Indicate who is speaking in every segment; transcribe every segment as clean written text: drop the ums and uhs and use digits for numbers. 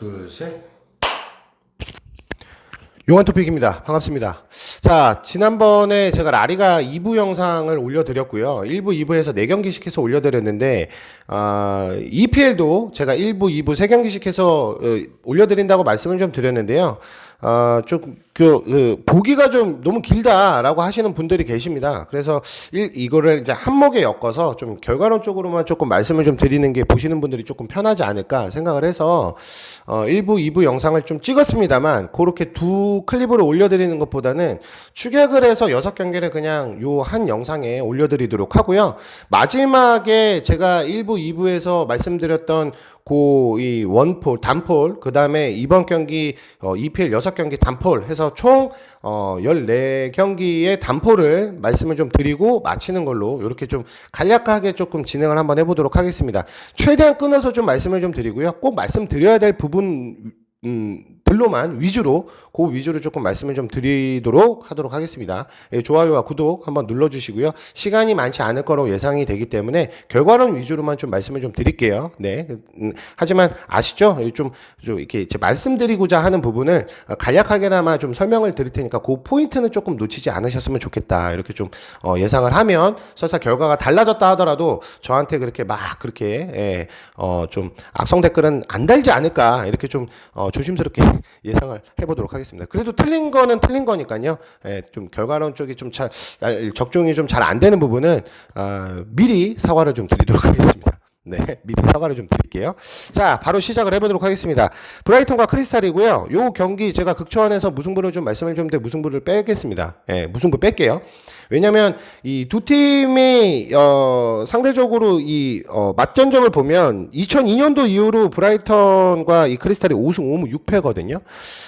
Speaker 1: 둘, 셋. 용한 토픽입니다. 반갑습니다. 자, 지난번에 제가 라리가 2부 영상을 올려드렸고요. 1부, 2부에서 4경기씩 해서 올려드렸는데, EPL도 제가 1부, 2부 3경기씩 해서 올려드린다고 말씀을 좀 드렸는데요. 보기가 좀 너무 길다라고 하시는 분들이 계십니다. 그래서 이거를 이제 한목에 엮어서 좀 결과론적으로만 조금 말씀을 좀 드리는 게 보시는 분들이 조금 편하지 않을까 생각을 해서 1부, 2부 영상을 좀 찍었습니다만 그렇게 두 클립을 올려드리는 것보다는 축약을 해서 6경기를 그냥 요 한 영상에 올려드리도록 하고요. 마지막에 제가 1부, 2부에서 말씀드렸던 이 원폴, 단폴, 그 다음에 이번 경기, EPL 6경기 단폴 해서 총, 14경기의 단폴을 말씀을 좀 드리고 마치는 걸로 이렇게 좀 간략하게 조금 진행을 한번 해보도록 하겠습니다. 최대한 끊어서 좀 말씀을 좀 드리고요. 꼭 말씀드려야 될 부분, 들로만 위주로 조금 말씀을 좀 드리도록 하도록 하겠습니다. 예, 좋아요와 구독 한번 눌러주시고요. 시간이 많지 않을 거로 예상이 되기 때문에 결과론 위주로만 좀 말씀을 좀 드릴게요. 네. 하지만 아시죠? 좀 이렇게 제 말씀드리고자 하는 부분을 간략하게나마 좀 설명을 드릴 테니까 그 포인트는 조금 놓치지 않으셨으면 좋겠다. 이렇게 좀 예상을 하면 설사 결과가 달라졌다 하더라도 저한테 그렇게 막 그렇게 좀 악성 댓글은 안 달지 않을까 이렇게 좀 조심스럽게 예상을 해보도록 하겠습니다. 그래도 틀린 거는 틀린 거니까요. 좀 결과론 쪽이 좀 적중이 좀 잘 안 되는 부분은 미리 사과를 좀 드리도록 하겠습니다. 네, 미리 사과를 좀 드릴게요. 자, 바로 시작을 해보도록 하겠습니다. 브라이턴과 크리스탈이고요. 요 경기 제가 극초안에서 무승부를 좀 말씀을 좀 드리는데 무승부를 빼겠습니다. 예, 무승부 뺄게요. 왜냐면 이 두 팀이 상대적으로 맞전적을 보면 2002년도 이후로 브라이턴과 이 크리스탈이 5승 5무 6패거든요.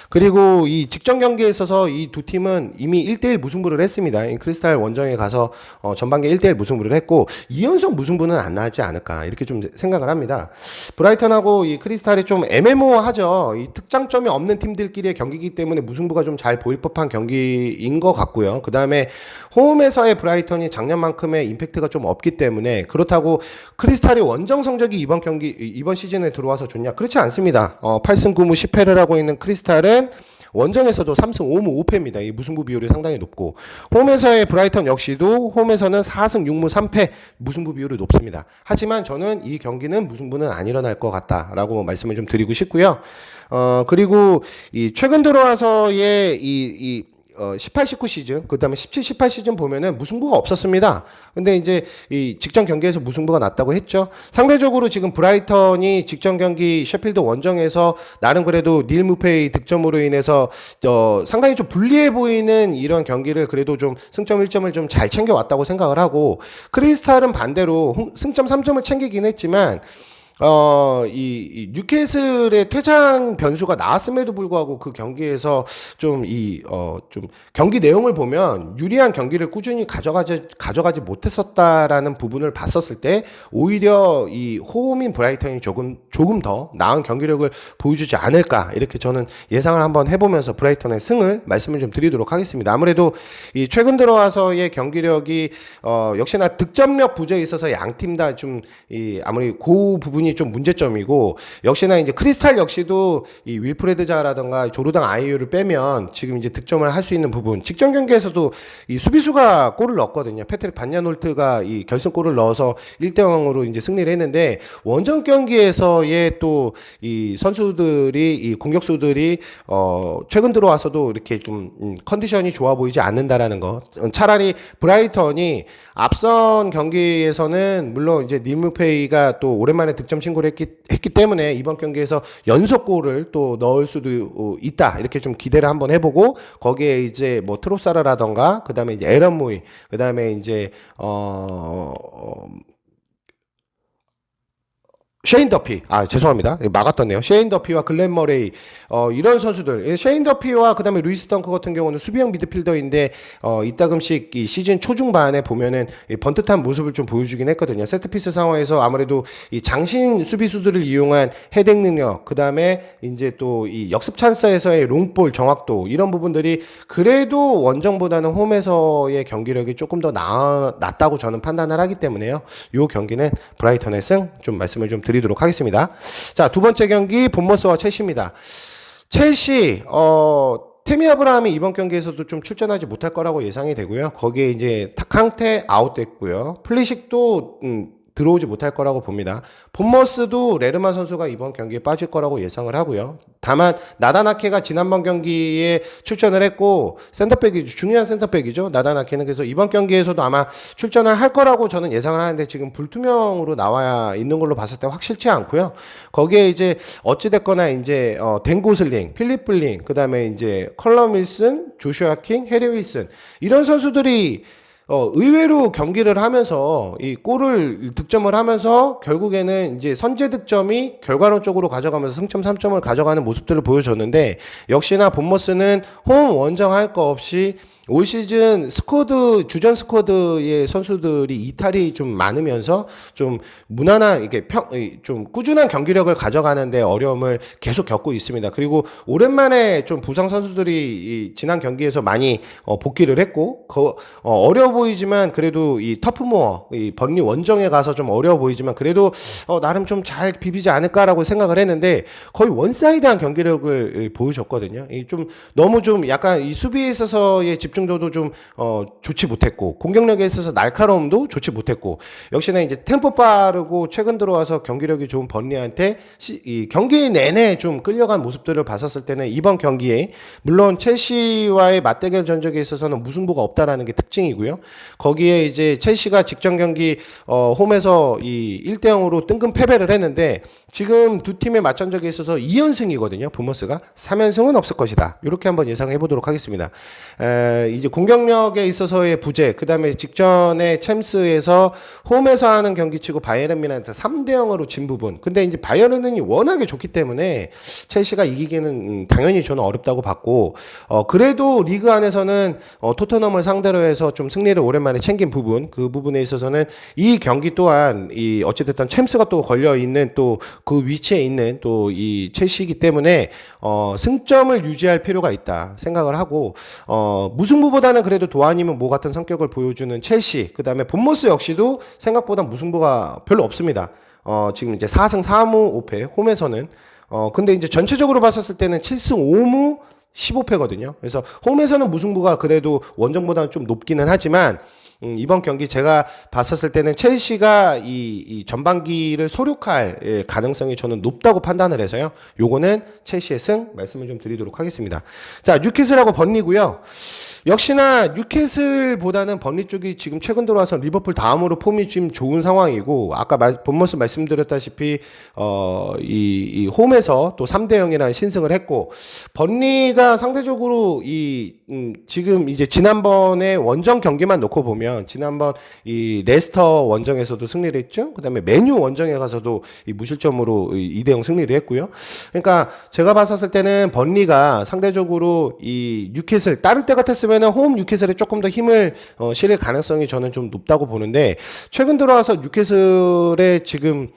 Speaker 1: 그리고 이 직전 경기에 있어서 이 두 팀은 이미 1대1 무승부를 했습니다. 이 크리스탈 원정에 가서 전반기 1대1 무승부를 했고 2연속 무승부는 안 나지 않을까 이렇게 좀 생각을 합니다. 브라이턴하고 이 크리스탈이 좀 애매모호하죠. 이 특장점이 없는 팀들끼리의 경기이기 때문에 무승부가 좀 잘 보일 법한 경기인 것 같고요. 그 다음에 홈에서의 브라이턴이 작년만큼의 임팩트가 좀 없기 때문에 그렇다고 크리스탈이 원정 성적이 이번 시즌에 들어와서 좋냐? 그렇지 않습니다. 8승 9무 10패를 하고 있는 크리스탈은 원정에서도 3승 5무 5패입니다. 이 무승부 비율이 상당히 높고 홈에서의 브라이턴 역시도 홈에서는 4승 6무 3패 무승부 비율이 높습니다. 하지만 저는 이 경기는 무승부는 안 일어날 것 같다라고 말씀을 좀 드리고 싶고요. 그리고 이 최근 들어와서의 18, 19 시즌, 그 다음에 17, 18 시즌 보면은 무승부가 없었습니다. 근데 이제 이 직전 경기에서 무승부가 났다고 했죠. 상대적으로 지금 브라이턴이 직전 경기 셰필드 원정에서 나름 그래도 닐 무페이 득점으로 인해서 상당히 좀 불리해 보이는 이런 경기를 그래도 좀 승점 1점을 좀 잘 챙겨왔다고 생각을 하고 크리스탈은 반대로 승점 3점을 챙기긴 했지만 이 뉴캐슬의 퇴장 변수가 나왔음에도 불구하고 그 경기에서 좀 경기 내용을 보면 유리한 경기를 꾸준히 가져가지 못했었다라는 부분을 봤었을 때 오히려 이 홈인 브라이턴이 조금 더 나은 경기력을 보여주지 않을까 이렇게 저는 예상을 한번 해보면서 브라이턴의 승을 말씀을 좀 드리도록 하겠습니다. 아무래도 이 최근 들어와서의 경기력이 역시나 득점력 부재에 있어서 양 팀 다 좀 아무리 그 부분이 좀 문제점이고 역시나 이제 크리스탈 역시도 이 윌프레드 자라던가 조르당 아이유를 빼면 지금 이제 득점을 할 수 있는 부분 직전 경기에서도 이 수비수가 골을 넣었거든요. 패트릭 반야놀트가 이 결승골을 넣어서 1대0으로 이제 승리를 했는데 원정 경기에서의 또 이 선수들이 이 공격수들이 최근 들어와서도 이렇게 좀 컨디션이 좋아 보이지 않는다라는 거. 차라리 브라이턴이 앞선 경기에서는 물론 이제 닐무페이가 또 오랜만에 득점 신고를 했기 때문에 이번 경기에서 연속골을 또 넣을 수도 있다 이렇게 좀 기대를 한번 해보고 거기에 이제 뭐 트로사르라던가 그 다음에 이제 에런 무이 그 다음에 이제 셰인 더피, 죄송합니다. 막았었네요. 셰인 더피와 글렌 머레이, 이런 선수들. 셰인 더피와 그 다음에 루이스 덩크 같은 경우는 수비형 미드필더인데, 이따금씩 이 시즌 초중반에 보면은 번듯한 모습을 좀 보여주긴 했거든요. 세트피스 상황에서 아무래도 이 장신 수비수들을 이용한 헤딩 능력, 그 다음에 이제 또 이 역습 찬스에서의 롱볼 정확도, 이런 부분들이 그래도 원정보다는 홈에서의 경기력이 조금 더 낫다고 저는 판단을 하기 때문에요. 이 경기는 브라이턴의 승 좀 말씀을 좀 드리겠습니다. 드리도록 하겠습니다. 자, 두 번째 경기 본머스와 첼시입니다. 첼시 테미 아브라함이 이번 경기에서도 좀 출전하지 못할 거라고 예상이 되고요. 거기에 이제 탕테 아웃됐고요. 플리식도 들어오지 못할 거라고 봅니다. 본머스도 레르만 선수가 이번 경기에 빠질 거라고 예상을 하고요. 다만 나다나케가 지난번 경기에 출전을 했고 센터백이죠. 중요한 센터백이죠. 나다나케는. 그래서 이번 경기에서도 아마 출전을 할 거라고 저는 예상을 하는데 지금 불투명으로 나와 있는 걸로 봤을 때 확실치 않고요. 거기에 이제 어찌됐거나 이제 덴고슬링, 필립 블링, 그다음에 이제 컬럼 윌슨, 조슈아 킹, 해리 윌슨 이런 선수들이 의외로 경기를 하면서 이 골을 득점을 하면서 결국에는 이제 선제 득점이 결과론적으로 가져가면서 승점 3점을 가져가는 모습들을 보여줬는데 역시나 본머스는 홈 원정할 거 없이 올 시즌 주전 스쿼드의 선수들이 이탈이 좀 많으면서 좀 무난한 이게 좀 꾸준한 경기력을 가져가는데 어려움을 계속 겪고 있습니다. 그리고 오랜만에 좀 부상 선수들이 지난 경기에서 많이 복귀를 했고 어려워 보이지만 그래도 이 터프모어 이 번리 원정에 가서 좀 어려워 보이지만 그래도 나름 좀 잘 비비지 않을까라고 생각을 했는데 거의 원사이드한 경기력을 보여줬거든요. 좀 너무 좀 약간 이 수비에 있어서의 집중도도 좀 좋지 못했고 공격력에 있어서 날카로움도 좋지 못했고 역시나 이제 템포 빠르고 최근 들어와서 경기력이 좋은 번리한테 이 경기 내내 좀 끌려간 모습들을 봤었을 때는 이번 경기에 물론 첼시와의 맞대결 전적에 있어서는 무승부가 없다라는 게 특징이고요. 거기에 이제 첼시가 직전 경기 홈에서 이 1대0으로 뜬금 패배를 했는데 지금 두 팀의 맞전적에 있어서 2연승이거든요. 본머스가 3연승은 없을 것이다. 이렇게 한번 예상해 보도록 하겠습니다. 이제 공격력에 있어서의 부재, 그 다음에 직전에 챔스에서 홈에서 하는 경기치고 바이에른 뮌헨한테 3대0으로 진 부분. 근데 이제 바이에른이 워낙에 좋기 때문에 첼시가 이기기는 당연히 저는 어렵다고 봤고, 그래도 리그 안에서는 토트넘을 상대로 해서 좀 승리를 오랜만에 챙긴 부분, 그 부분에 있어서는 이 경기 또한 이 어찌됐든 챔스가 또 걸려 있는 또 그 위치에 있는 또 이 첼시이기 때문에 승점을 유지할 필요가 있다 생각을 하고 무승부보다는 그래도 도안이면 뭐 같은 성격을 보여주는 첼시, 그 다음에 본머스 역시도 생각보다 무승부가 별로 없습니다. 지금 이제 4승 3무 5패 홈에서는 근데 이제 전체적으로 봤었을 때는 7승 5무 15패거든요. 그래서 홈에서는 무승부가 그래도 원정보다는 좀 높기는 하지만 이번 경기 제가 봤었을 때는 첼시가 이 전반기를 소륙할 가능성이 저는 높다고 판단을 해서요. 요거는 첼시의 승 말씀을 좀 드리도록 하겠습니다. 자, 뉴캐슬하고 번리고요. 역시나 뉴캐슬보다는 번리 쪽이 지금 최근 들어와서 리버풀 다음으로 폼이 지금 좋은 상황이고 아까 본머스 말씀드렸다시피 이 홈에서 또 3대0이라는 신승을 했고 번리가 상대적으로 지금 이제 지난번에 원정 경기만 놓고 보면 지난번 이 레스터 원정에서도 승리를 했죠. 그다음에 맨유 원정에 가서도 이 무실점으로 2대0 승리를 했고요. 그러니까 제가 봤었을 때는 번리가 상대적으로 이 뉴캐슬 다른 때 같았으면 홈 뉴캐슬에 조금 더 힘을 실을 가능성이 저는 좀 높다고 보는데 최근 들어와서 뉴캐슬의 지금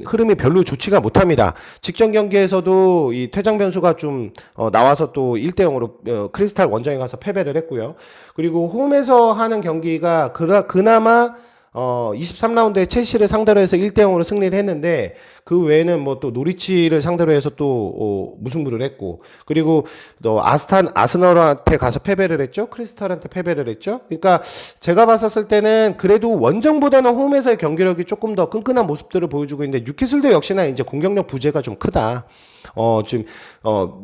Speaker 1: 흐름이 별로 좋지가 못합니다. 직전 경기에서도 이 퇴장 변수가 좀 나와서 또 1대0으로 크리스탈 원정에 가서 패배를 했고요. 그리고 홈에서 하는 경기가 그나마 23라운드에 첼시를 상대로 해서 1대0으로 승리를 했는데 그 외에는 뭐 또 노리치를 상대로 해서 또 무승부를 했고 그리고 또 아스널한테 가서 패배를 했죠. 크리스탈한테 패배를 했죠. 그러니까 제가 봤었을 때는 그래도 원정보다는 홈에서의 경기력이 조금 더 끈끈한 모습들을 보여주고 있는데 뉴캐슬도 역시나 이제 공격력 부재가 좀 크다. 지금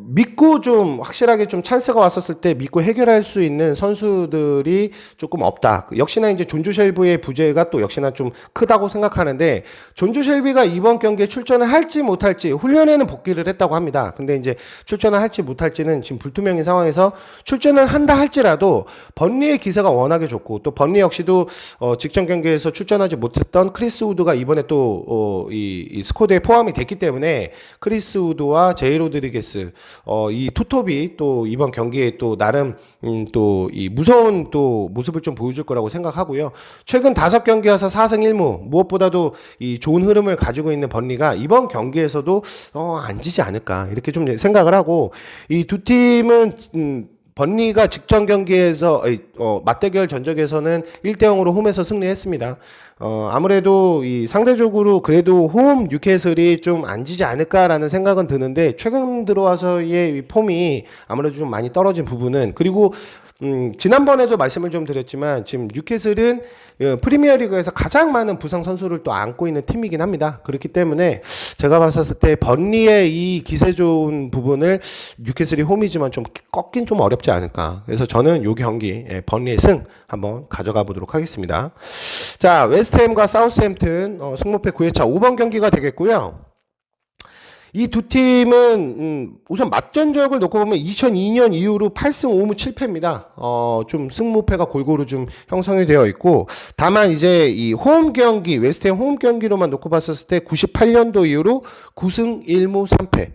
Speaker 1: 믿고 좀 확실하게 좀 찬스가 왔었을 때 믿고 해결할 수 있는 선수들이 조금 없다. 역시나 이제 존주 쉘비의 부재가 또 역시나 좀 크다고 생각하는데 존주 쉘비가 이번 경기에 출전을 할지 못할지 훈련에는 복귀를 했다고 합니다. 근데 이제 출전을 할지 못할지는 지금 불투명인 상황에서 출전을 한다 할지라도 번리의 기세가 워낙에 좋고 또 번리 역시도 직전 경기에서 출전하지 못했던 크리스 우드가 이번에 또 이 스쿼드에 포함이 됐기 때문에 크리스 우드와 제이 로드리게스 이 투톱이 또 이번 경기에 또 나름 또 이 무서운 또 모습을 좀 보여줄 거라고 생각하고요. 최근 5경기 와서 4승 1무 무엇보다도 이 좋은 흐름을 가지고 있는 번리가 이번 경기에서도 안 지지 않을까 이렇게 좀 생각을 하고 이 두 팀은 번리가 직전 경기에서 맞대결 전적에서는 1대 0으로 홈에서 승리했습니다. 아무래도 이 상대적으로 그래도 홈 뉴캐슬이 좀 안 지지 않을까라는 생각은 드는데 최근 들어와서의 이 폼이 아무래도 좀 많이 떨어진 부분은 그리고 지난번에도 말씀을 좀 드렸지만 지금 뉴캐슬은 프리미어리그에서 가장 많은 부상 선수를 또 안고 있는 팀이긴 합니다. 그렇기 때문에 제가 봤을 때 번리의 이 기세 좋은 부분을 뉴캐슬이 홈이지만 좀 꺾긴 좀 어렵지 않을까. 그래서 저는 요 경기 번리의 승 한번 가져가 보도록 하겠습니다. 자, 웨스트햄과 사우스햄튼 승무패 9회차 5번 경기가 되겠고요. 이 두 팀은 우선 맞전적을 놓고 보면 2002년 이후로 8승 5무 7패입니다. 좀 승무패가 골고루 좀 형성이 되어 있고 다만 이제 이 홈 경기 웨스트햄 홈 경기로만 놓고 봤었을 때 98년도 이후로 9승 1무 3패.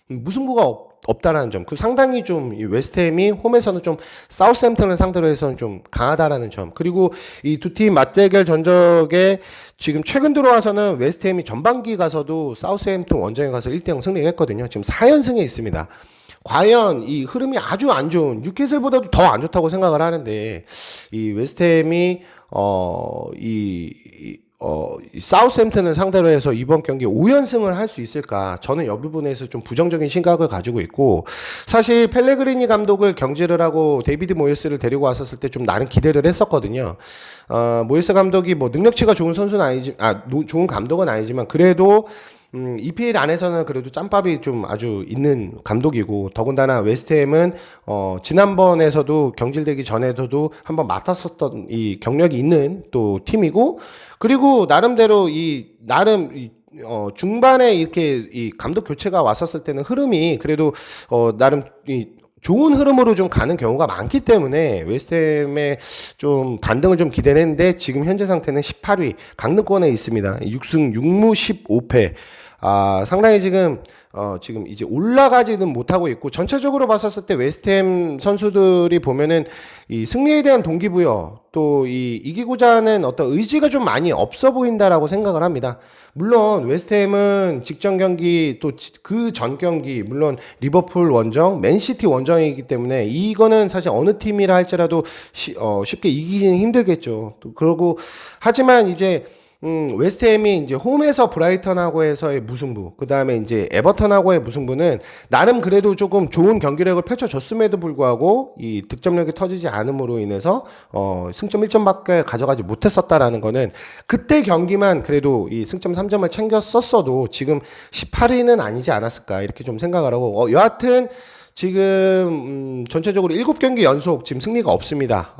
Speaker 1: 무승부가 없다라는 점. 그 상당히 좀 이 웨스트햄이 홈에서는 좀 사우스햄튼을 상대로 해서는 좀 강하다라는 점. 그리고 이 두 팀 맞대결 전적에 지금 최근 들어와서는 웨스트햄이 전반기 가서도 사우스햄튼 원정에 가서 1대 0 승리를 했거든요. 지금 4연승에 있습니다. 과연 이 흐름이 아주 안 좋은 뉴캐슬보다도 더 안 좋다고 생각을 하는데 이 웨스트햄이 이 사우스햄튼을 상대로 해서 이번 경기 5연승을 할 수 있을까? 저는 이 부분에서 좀 부정적인 시각을 가지고 있고 사실 펠레그리니 감독을 경질을 하고 데이비드 모예스를 데리고 왔었을 때 좀 나름 기대를 했었거든요. 모예스 감독이 뭐 능력치가 좋은 선수는 좋은 감독은 아니지만 그래도 EPL 안에서는 그래도 짬밥이 좀 아주 있는 감독이고 더군다나 웨스트햄은 지난번에서도 경질되기 전에도 한번 맡았었던 이 경력이 있는 또 팀이고 그리고 나름대로 중반에 이렇게 이 감독 교체가 왔었을 때는 흐름이 그래도 나름 좋은 흐름으로 좀 가는 경우가 많기 때문에 웨스트햄의 좀 반등을 좀 기대했는데 지금 현재 상태는 18위 강등권에 있습니다. 6승 6무 15패. 상당히 지금 이제 올라가지는 못하고 있고, 전체적으로 봤었을 때 웨스트햄 선수들이 보면은 이 승리에 대한 동기부여, 또 이기고자 하는 어떤 의지가 좀 많이 없어 보인다라고 생각을 합니다. 물론 웨스트햄은 직전 경기 또 그 전 경기 물론 리버풀 원정, 맨시티 원정이기 때문에 이거는 사실 어느 팀이라 할지라도 쉽게 이기기는 힘들겠죠. 또 그러고 하지만 이제 웨스트햄이 이제 홈에서 브라이턴하고에서의 무승부, 그 다음에 이제 에버턴하고의 무승부는 나름 그래도 조금 좋은 경기력을 펼쳐줬음에도 불구하고 이 득점력이 터지지 않음으로 인해서 승점 1점밖에 가져가지 못했었다라는 거는 그때 경기만 그래도 이 승점 3점을 챙겼었어도 지금 18위는 아니지 않았을까 이렇게 좀 생각을 하고 여하튼 지금 전체적으로 7경기 연속 지금 승리가 없습니다.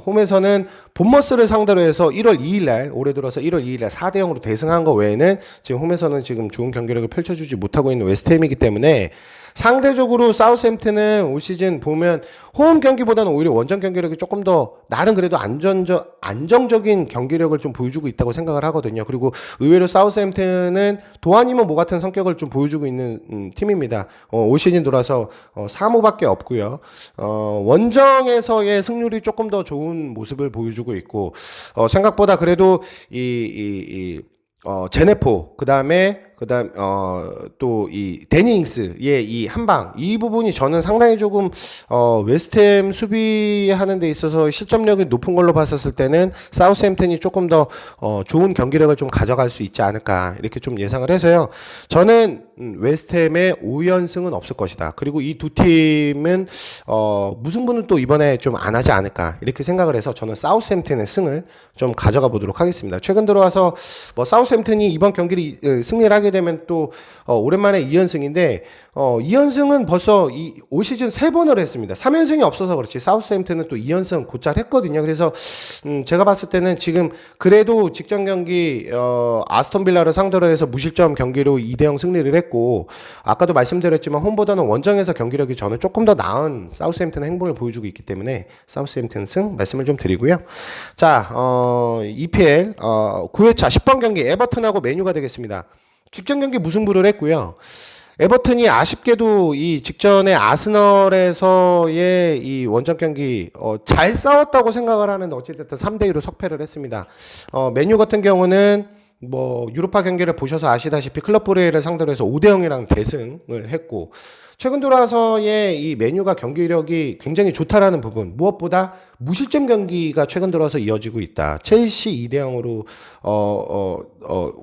Speaker 1: 홈에서는 본머스를 상대로 해서 1월 2일날 올해 들어서 1월 2일날 4대 0으로 대승한 거 외에는 지금 홈에서는 지금 좋은 경기력을 펼쳐주지 못하고 있는 웨스트햄이기 때문에 상대적으로 사우스햄튼은 올 시즌 보면 홈 경기보다는 오히려 원정 경기력이 조금 더 나름 그래도 안정적인 경기력을 좀 보여주고 있다고 생각을 하거든요. 그리고 의외로 사우스햄튼은 도안이모 모 같은 성격을 좀 보여주고 있는 팀입니다. 올 시즌 돌아서 4무밖에 없고요. 원정에서의 승률이 조금 더 좋은 모습을 보여주고 있고 생각보다 그래도 제네포 또 이 데니잉스의 이 한방 이 부분이 저는 상당히 조금 웨스트햄 수비하는 데 있어서 실점력이 높은 걸로 봤었을 때는 사우스햄튼이 조금 더 좋은 경기력을 좀 가져갈 수 있지 않을까 이렇게 좀 예상을 해서요. 저는 웨스트햄의 5연승은 없을 것이다. 그리고 이 두 팀은 무승부는 또 이번에 좀 안 하지 않을까 이렇게 생각을 해서 저는 사우스햄튼의 승을 좀 가져가 보도록 하겠습니다. 최근 들어와서 뭐 사우스햄튼이 이번 경기를 승리를 하게 되면 또 오랜만에 2연승인데 2연승은 벌써 올 시즌 3번을 했습니다. 3연승이 없어서 그렇지 사우스햄튼은 또 2연승 곧잘 했거든요. 그래서 제가 봤을 때는 지금 그래도 직전 경기 아스톤빌라를 상대로 해서 무실점 경기로 2대0 승리를 했고 아까도 말씀드렸지만 홈보다는 원정에서 경기력이 저는 조금 더 나은 사우스햄튼 행보를 보여주고 있기 때문에 사우스햄튼 승 말씀을 좀 드리고요. 자, EPL 9회차 10번 경기 에버튼하고 메뉴가 되겠습니다. 직전 경기 무승부를 했고요. 에버튼이 아쉽게도 이 직전에 아스널에서의 이 원정 경기 잘 싸웠다고 생각을 하는데 어찌됐든 3대2로 석패를 했습니다. 메뉴 같은 경우는 뭐 유로파 경기를 보셔서 아시다시피 클럽 브레이를 상대로 해서 5대 0이랑 대승을 했고, 최근 들어와서의 이 메뉴가 경기력이 굉장히 좋다라는 부분, 무엇보다 무실점 경기가 최근 들어서 이어지고 있다. 첼시 2대 0으로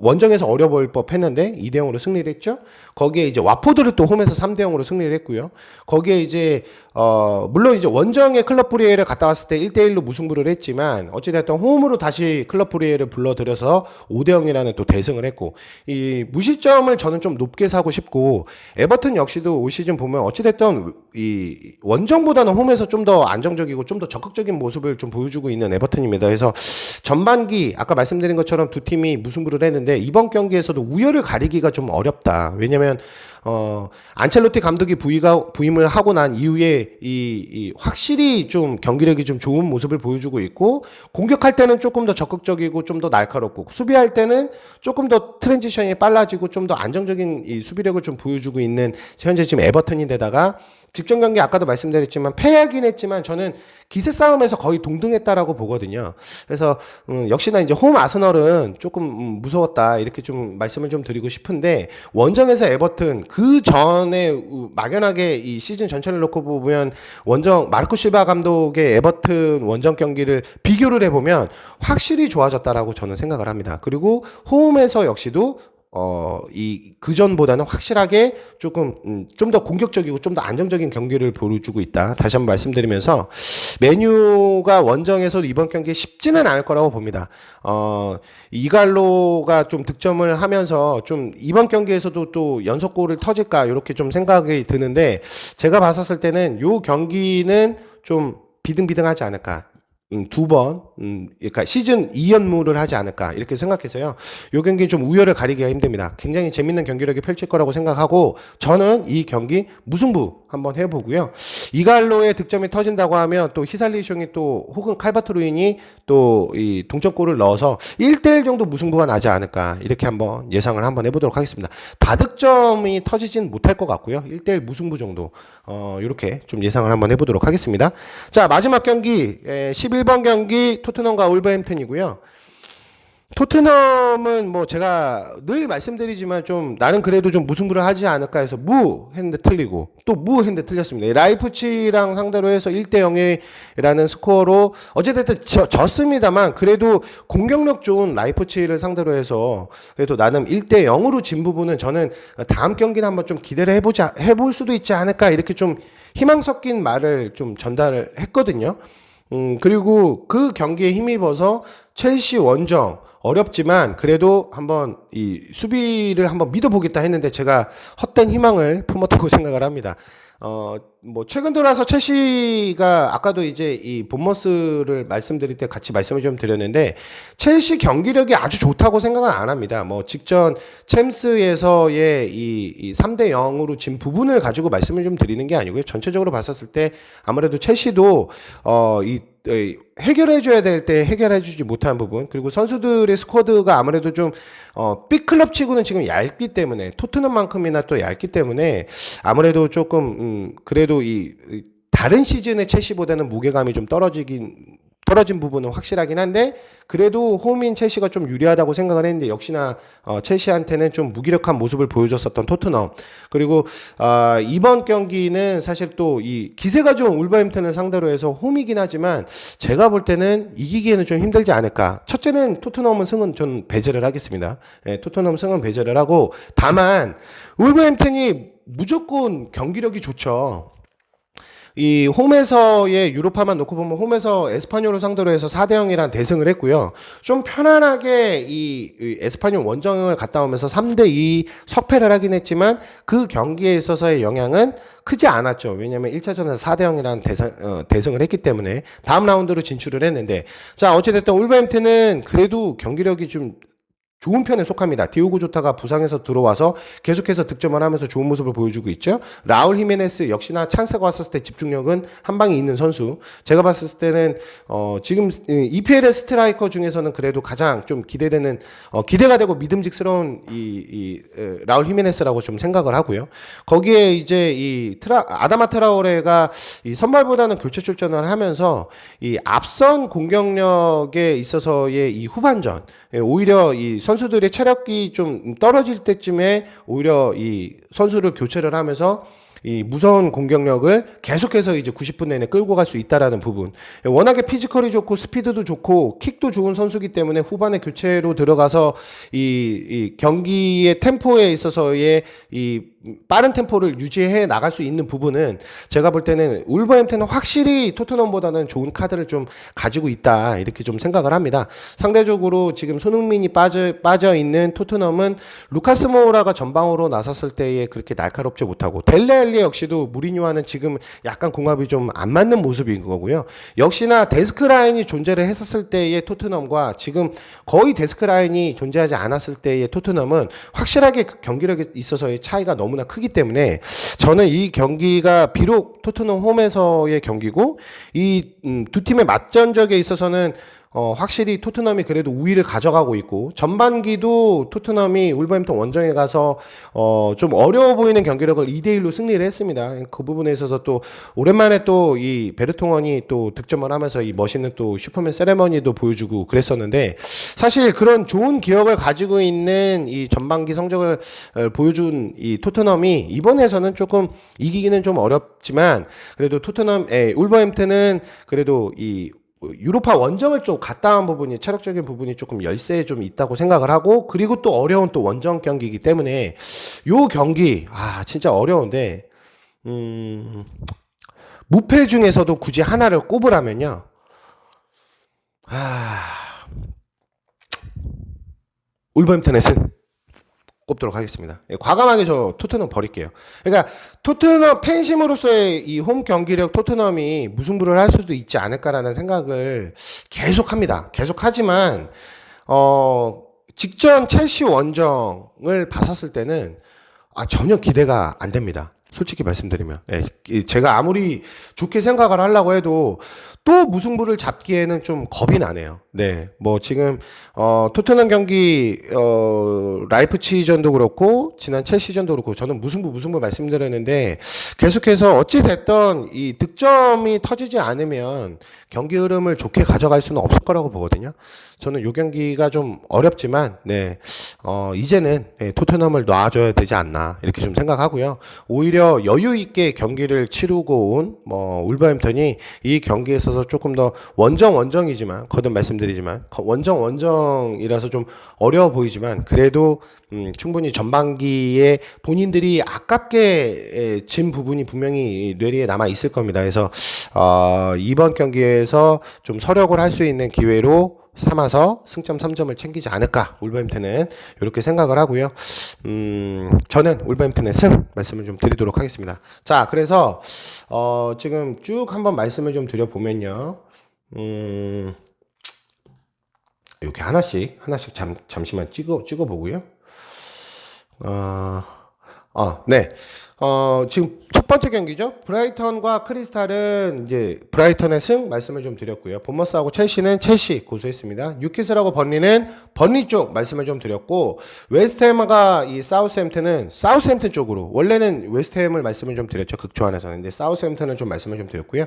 Speaker 1: 원정에서 어려볼 법했는데 2대 0으로 승리를 했죠. 거기에 이제 와포드를 또 홈에서 3대 0으로 승리를 했고요. 거기에 이제 물론 이제 원정에 클럽 브리에를 갔다 왔을 때 1대 1로 무승부를 했지만 어찌됐든 홈으로 다시 클럽 브리에를 불러들여서 5대 0이라는 또 대승을 했고, 이 무실점을 저는 좀 높게 사고 싶고, 에버튼 역시도 올 시즌 보면 어찌됐든 이 원정보다는 홈에서 좀 더 안정적이고 좀 더 적극적인 모습을 좀 보여주고 있는 에버튼입니다. 그래서 전반기 아까 말씀드린 것처럼 두 팀이 무승부를 했는데 이번 경기에서도 우열을 가리기가 좀 어렵다. 왜냐면 안첼로티 감독이 부임을 하고 난 이후에 이 확실히 좀 경기력이 좀 좋은 모습을 보여주고 있고, 공격할 때는 조금 더 적극적이고 좀 더 날카롭고, 수비할 때는 조금 더 트랜지션이 빨라지고 좀 더 안정적인 이 수비력을 좀 보여주고 있는 현재 지금 에버튼인데다가, 직전 경기 아까도 말씀드렸지만 패하긴 했지만 저는 기세 싸움에서 거의 동등했다라고 보거든요. 그래서 역시나 이제 홈 아스널은 조금 무서웠다 이렇게 좀 말씀을 좀 드리고 싶은데, 원정에서 에버튼 그 전에 막연하게 이 시즌 전체를 놓고 보면 원정 마르코 실바 감독의 에버튼 원정 경기를 비교를 해보면 확실히 좋아졌다라고 저는 생각을 합니다. 그리고 홈에서 역시도 그전보다는 확실하게 조금, 좀 더 공격적이고 좀 더 안정적인 경기를 보여주고 있다. 다시 한번 말씀드리면서, 메뉴가 원정에서도 이번 경기에 쉽지는 않을 거라고 봅니다. 이갈로가 좀 득점을 하면서 좀 이번 경기에서도 또 연속골을 터질까, 이렇게 좀 생각이 드는데, 제가 봤었을 때는 요 경기는 좀 비등비등하지 않을까. 두 번, 그러니까 시즌 2연무를 하지 않을까 이렇게 생각해서요. 요 경기는 좀 우열을 가리기가 힘듭니다. 굉장히 재밌는 경기력이 펼칠 거라고 생각하고, 저는 이 경기 무승부 한번 해보고요. 이갈로의 득점이 터진다고 하면 또 히살리숑이 또 혹은 칼바트로인이 또 이 동점골을 넣어서 1대1 정도 무승부가 나지 않을까 이렇게 한번 예상을 한번 해보도록 하겠습니다. 다득점이 터지진 못할 것 같고요. 1대1 무승부 정도 이렇게 좀 예상을 한번 해보도록 하겠습니다. 자, 마지막 경기 11번 경기 토트넘과 울버햄튼이고요. 토트넘은 뭐 제가 늘 말씀드리지만 좀 나는 그래도 좀 무승부를 하지 않을까 해서 무 했는데 틀리고, 또 무 했는데 틀렸습니다. 라이프치히랑 상대로 해서 1대 0이라는 스코어로 어쨌든 졌습니다만, 그래도 공격력 좋은 라이프치히를 상대로 해서 그래도 나름 1대 0으로 진 부분은 저는 다음 경기는 한번 좀 기대를 해볼 수도 있지 않을까 이렇게 좀 희망 섞인 말을 좀 전달을 했거든요. 그리고 그 경기에 힘입어서 첼시 원정 어렵지만 그래도 한번 이 수비를 한번 믿어보겠다 했는데 제가 헛된 희망을 품었다고 생각을 합니다. 뭐 최근 들어서 첼시가 아까도 이제 이 본머스를 말씀드릴 때 같이 말씀을 좀 드렸는데, 첼시 경기력이 아주 좋다고 생각은 안 합니다. 뭐 직전 챔스에서의 이 3대 0으로 진 부분을 가지고 말씀을 좀 드리는 게 아니고요. 전체적으로 봤었을 때 아무래도 첼시도 해결해줘야 될 때 해결해주지 못한 부분, 그리고 선수들의 스쿼드가 아무래도 좀 B클럽 치고는 지금 얇기 때문에, 토트넘만큼이나 또 얇기 때문에 아무래도 조금 그래도 이 다른 시즌의 첼시보다는 무게감이 좀 떨어진 부분은 확실하긴 한데, 그래도 홈인 첼시가 좀 유리하다고 생각을 했는데, 역시나 첼시한테는 좀 무기력한 모습을 보여줬었던 토트넘. 그리고 이번 경기는 사실 또 이 기세가 좋은 울버햄튼을 상대로 해서 홈이긴 하지만 제가 볼 때는 이기기에는 좀 힘들지 않을까. 첫째는 토트넘은 승은 전 배제를 하겠습니다. 토트넘 승은 배제를 하고, 다만 울버햄튼이 무조건 경기력이 좋죠. 이 홈에서의 유로파만 놓고 보면 홈에서 에스파뇰을 상대로 해서 4대 0이란 대승을 했고요. 좀 편안하게 이 에스파뇰 원정을 갔다 오면서 3대 2 석패를 하긴 했지만 그 경기에 있어서의 영향은 크지 않았죠. 왜냐하면 1차전에서 4대 0이라는 대승을 했기 때문에 다음 라운드로 진출을 했는데, 자, 어찌됐든 울버햄튼은 그래도 경기력이 좀 좋은 편에 속합니다. 디오고 조타가 부상에서 들어와서 계속해서 득점을 하면서 좋은 모습을 보여주고 있죠. 라울 히메네스 역시나 찬스가 왔었을 때 집중력은 한 방에 있는 선수. 제가 봤을 때는 지금 EPL의 스트라이커 중에서는 그래도 가장 좀 기대되는 기대가 되고 믿음직스러운 이 라울 히메네스라고 좀 생각을 하고요. 거기에 이제 이 아다마 트라오레가 이 선발보다는 교체 출전을 하면서 이 앞선 공격력에 있어서의 이 후반전, 오히려 이 선수들의 체력이 좀 떨어질 때쯤에 오히려 이 선수를 교체를 하면서 이 무서운 공격력을 계속해서 이제 90분 내내 끌고 갈 수 있다라는 부분. 워낙에 피지컬이 좋고 스피드도 좋고 킥도 좋은 선수기 때문에 후반에 교체로 들어가서 이 경기의 템포에 있어서의 이 빠른 템포를 유지해 나갈 수 있는 부분은 제가 볼 때는 울버햄튼은 확실히 토트넘보다는 좋은 카드를 좀 가지고 있다 이렇게 좀 생각을 합니다. 상대적으로 지금 손흥민이 빠져 있는 토트넘은 루카스 모우라가 전방으로 나섰을 때에 그렇게 날카롭지 못하고 델레 알리 역시도 무리뉴와는 지금 약간 궁합이 좀 안 맞는 모습인 거고요. 역시나 데스크 라인이 존재를 했었을 때의 토트넘과 지금 거의 데스크 라인이 존재하지 않았을 때의 토트넘은 확실하게 그 경기력에 있어서의 차이가 너무나 크기 때문에 저는 이 경기가 비록 토트넘 홈에서의 경기고 이 두 팀의 맞전적에 있어서는 확실히 토트넘이 그래도 우위를 가져가고 있고 전반기도 토트넘이 울버햄튼 원정에 가서 좀 어려워 보이는 경기력을 2대1로 승리를 했습니다. 그 부분에 있어서 또 오랜만에 또 이 베르통원이 또 득점을 하면서 이 멋있는 또 슈퍼맨 세레머니도 보여주고 그랬었는데 사실 그런 좋은 기억을 가지고 있는 이 전반기 성적을 보여준 이 토트넘이 이번에서는 조금 이기기는 좀 어렵지만 그래도 울버햄튼은 그래도 이 유로파 원정을 좀 갔다 온 부분이 체력적인 부분이 조금 열세에 좀 있다고 생각을 하고 그리고 또 어려운 또 원정 경기이기 때문에 요 경기 진짜 어려운데 무패 중에서도 굳이 하나를 꼽으라면요 울버햄튼의 승 꼽도록 하겠습니다. 과감하게 저 토트넘 버릴게요. 그러니까 토트넘 팬심으로서의 이 홈 경기력 토트넘이 무승부를 할 수도 있지 않을까라는 생각을 계속합니다. 계속하지만 직전 첼시 원정을 봤었을 때는 전혀 기대가 안 됩니다. 솔직히 말씀드리면 제가 아무리 좋게 생각을 하려고 해도 또 무승부를 잡기에는 좀 겁이 나네요. 네, 뭐 지금 토트넘 경기 라이프치히전도 그렇고 지난 첼시전도 그렇고 저는 무승부 말씀드렸는데 계속해서 어찌 됐던 이 득점이 터지지 않으면 경기 흐름을 좋게 가져갈 수는 없을 거라고 보거든요. 저는 이 경기가 좀 어렵지만 이제는 토트넘을 놔줘야 되지 않나 이렇게 좀 생각하고요. 오히려 여유 있게 경기를 치르고 온 울버햄튼이 이 경기에 있어서 조금 더 원정이지만 거듭 말씀드리지만 원정이라서 좀 어려워 보이지만 그래도 충분히 전반기에 본인들이 아깝게 진 부분이 분명히 뇌리에 남아 있을 겁니다. 그래서 이번 경기에서 좀 서력을 할 수 있는 기회로 삼아서 승점 3점을 챙기지 않을까 울버햄튼은 이렇게 생각을 하고요. 저는 울버햄튼의 승 말씀을 좀 드리도록 하겠습니다. 자, 그래서 지금 쭉 한번 말씀을 좀 드려보면요. 이렇게 하나씩 잠시만 찍어보고요. 네. 지금 첫 번째 경기죠. 브라이턴과 크리스탈은 이제 브라이턴의 승 말씀을 좀 드렸고요. 본머스하고 첼시는 첼시 고수했습니다. 뉴캐슬하고 번리는 번리 쪽 말씀을 좀 드렸고 웨스트햄과 이 사우스햄튼은 사우스햄튼 쪽으로 원래는 웨스트햄을 말씀을 좀 드렸죠. 극초안에서는. 근데 사우스햄튼은 좀 말씀을 좀 드렸고요.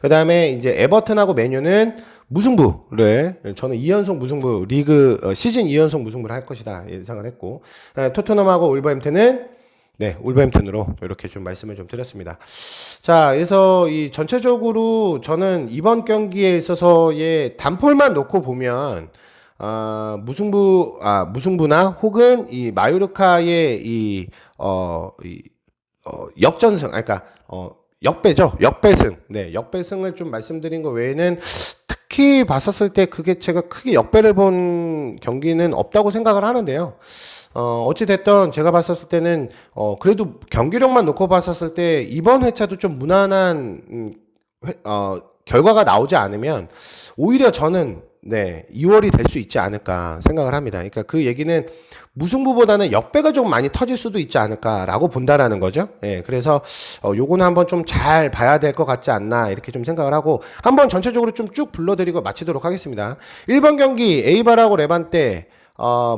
Speaker 1: 그 다음에 이제 에버튼하고 맨유는 무승부를 저는 2연속 무승부 시즌 2연속 무승부를 할 것이다 예상을 했고 토트넘하고 울버햄튼은 울버햄튼으로 이렇게 좀 말씀을 좀 드렸습니다. 자, 그래서 이 전체적으로 저는 이번 경기에 있어서의 단폴만 놓고 보면 무승부나 혹은 이 마요르카의 역전승, 그러니까 역배죠. 역배승. 네, 역배승을 좀 말씀드린 거 외에는 특히 봤었을 때 그게 제가 크게 역배를 본 경기는 없다고 생각을 하는데요. 어찌됐든 제가 봤었을 때는 그래도 경기력만 놓고 봤었을 때 이번 회차도 좀 무난한 결과가 나오지 않으면 오히려 저는 2월이 될 수 있지 않을까 생각을 합니다. 그러니까 그 얘기는 무승부보다는 역배가 좀 많이 터질 수도 있지 않을까라고 본다라는 거죠. 그래서 요거는 한번 좀 잘 봐야 될 것 같지 않나 이렇게 좀 생각을 하고 한번 전체적으로 좀 쭉 불러드리고 마치도록 하겠습니다. 1번 경기 에이바라고 레반테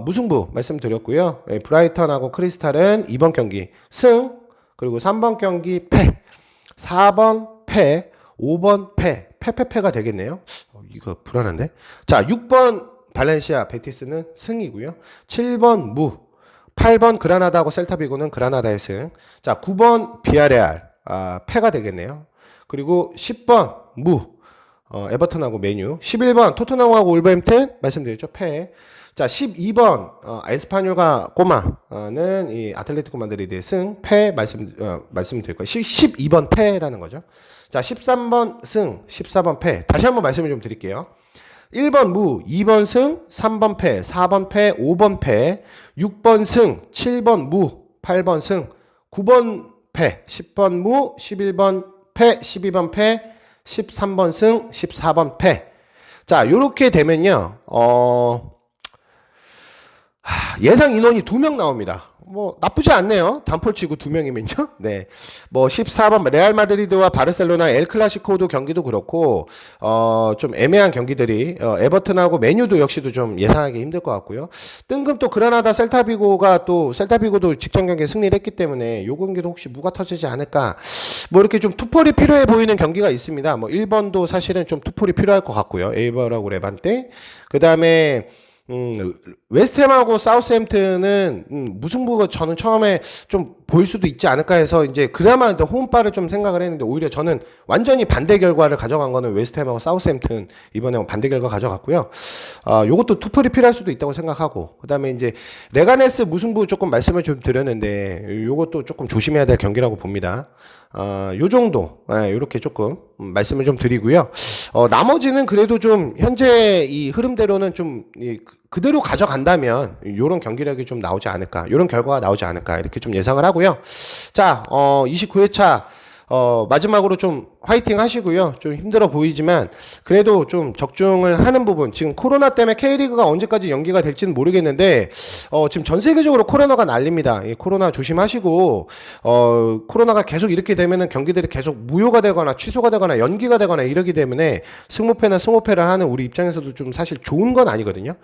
Speaker 1: 무승부 말씀드렸고요. 브라이턴하고 크리스탈은 2번 경기 승, 그리고 3번 경기 패, 4번 패, 5번 패가 되겠네요. 이거 불안한데? 자, 6번 발렌시아, 베티스는 승이고요. 7번 무, 8번 그라나다하고 셀타비고는 그라나다의 승. 자, 9번 비아레알, 패가 되겠네요. 그리고 10번 무, 에버턴하고 메뉴. 11번 토트넘하고 울버햄튼 말씀드렸죠, 패. 자, 12번 에스파뇰과 꼬마는 이 아틀레티코 마드리드의 승, 패 말씀드릴 거예요. 12번 패라는 거죠. 자, 13번 승, 14번 패. 다시 한번 말씀을 좀 드릴게요. 1번 무, 2번 승, 3번 패, 4번 패, 5번 패, 6번 승, 7번 무, 8번 승, 9번 패, 10번 무, 11번 패, 12번 패, 13번 승, 14번 패. 자, 요렇게 되면요. 예상 인원이 2명 나옵니다. 뭐 나쁘지 않네요. 단폴치고 2명이면요. 네. 뭐 14번 레알 마드리드와 바르셀로나 엘 클라시코도 경기도 그렇고 좀 애매한 경기들이 에버튼하고 메뉴도 역시도 좀 예상하기 힘들 것 같고요. 뜬금 또 그라나다 셀타비고도 직전 경기에 승리를 했기 때문에 요 경기도 혹시 무가 터지지 않을까? 뭐 이렇게 좀 투폴이 필요해 보이는 경기가 있습니다. 뭐 1번도 사실은 좀 투폴이 필요할 것 같고요. 에이버라고 레반테. 그다음에 웨스트햄하고 사우스햄튼은 무승부가 저는 처음에 좀 보일 수도 있지 않을까 해서 이제 그나마 홈바를 좀 생각을 했는데 오히려 저는 완전히 반대 결과를 가져간 거는 웨스트햄하고 사우스햄튼 이번에 반대 결과 가져갔고요. 요것도 투플이 필요할 수도 있다고 생각하고 그다음에 이제 레가네스 무승부 조금 말씀을 좀 드렸는데 요것도 조금 조심해야 될 경기라고 봅니다. 요 정도, 요렇게 조금 말씀을 좀 드리고요. 나머지는 그래도 좀 현재 이 흐름대로는 좀 그대로 가져간다면 요런 경기력이 좀 나오지 않을까, 요런 결과가 나오지 않을까 이렇게 좀 예상을 하고요. 자, 29회차 마지막으로 좀 화이팅 하시고요. 좀 힘들어 보이지만 그래도 좀 적중을 하는 부분, 지금 코로나 때문에 K리그가 언제까지 연기가 될지는 모르겠는데 지금 전 세계적으로 코로나가 난립니다. 이 코로나 조심하시고 코로나가 계속 이렇게 되면은 경기들이 계속 무효가 되거나 취소가 되거나 연기가 되거나 이러기 때문에 승무패나 승호패를 하는 우리 입장에서도 좀 사실 좋은 건 아니거든요.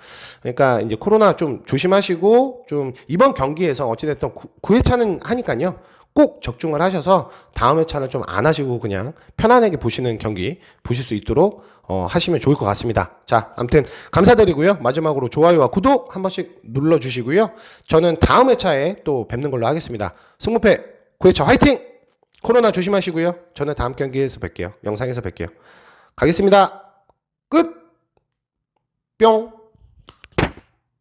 Speaker 1: 그러니까 이제 코로나 좀 조심하시고 좀 이번 경기에서 어찌됐든 9회차는 하니까요. 꼭 적중을 하셔서 다음 회차는 좀 안 하시고 그냥 편안하게 보시는 경기 보실 수 있도록 하시면 좋을 것 같습니다. 자, 아무튼 감사드리고요. 마지막으로 좋아요와 구독 한 번씩 눌러주시고요. 저는 다음 회차에 또 뵙는 걸로 하겠습니다. 승무패 9회차 화이팅! 코로나 조심하시고요. 저는 다음 경기에서 뵐게요. 영상에서 뵐게요. 가겠습니다. 끝! 뿅!